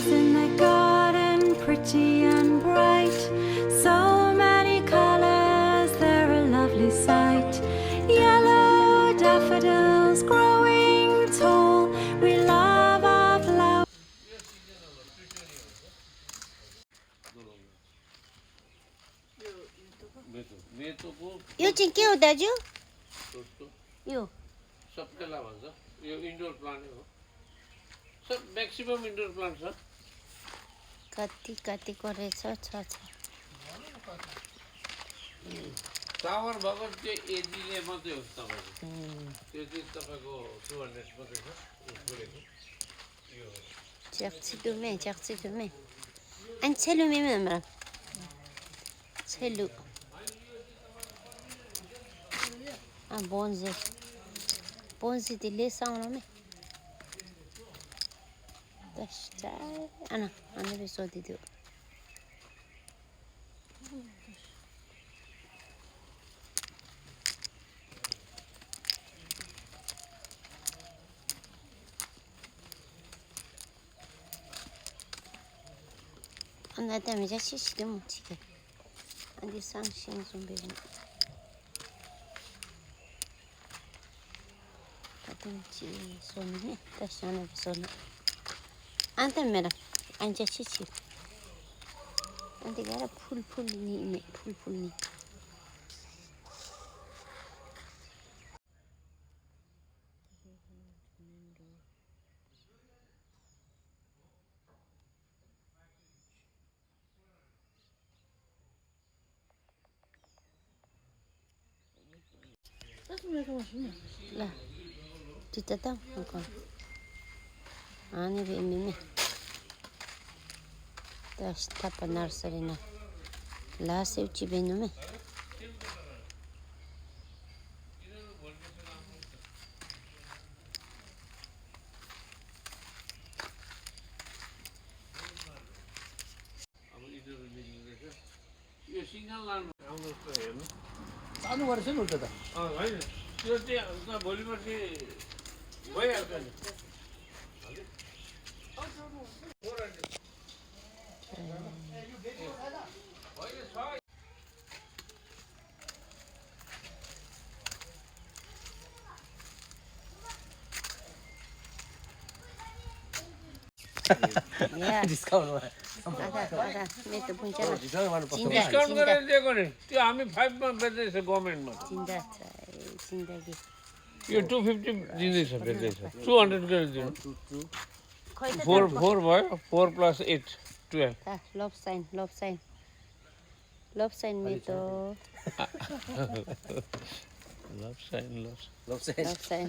flowers in the garden, pretty and bright. So many colors, they're a lovely sight. Yellow daffodils growing tall. We love our flowers. यो चाहिँ के हो दाजु यो सबैलाई भन्छ यो indoor plant हो सब म्याक्सिमम इन्डोर प्लान्ट छ कतिको रहेछ छ फ्लावर भएको त्यो एजीले मात्रै हो तपाईँको त्यो चाहिँ तपाईँको 200 मात्रै छ फुलेको यो च्याक्सिडुमे अनि छेलुमे हाम्रो छेलु bonzi di le sono me ana be so di do andate mi già ci siamo chique andi sanction zumbi Ci sono ne tasciano che sono ante mera anje chichi ante gara full ni la Tita tahu bukan. Ani be mimi. Das tapa nursery na. La sevci benume. Yo single लानु आउनुहोस् त हेर्नु सानो गरेछ नि उल्टा त होइन त्यो चाहिँ भोलि पर्सि भइहाल्छ नि discount Ada, meto punca lah. Discount गरेर दिएको नि त्यो हामी 5 मा बेच्दैछ गभर्नमेन्टमा Cinta gitu. यो 250 दिँदैछ बेच्दैछ 200 गरेर दिनु 4 भयो 4 + 8 12 Love sign meto. लभ साइन लप्से Love sign.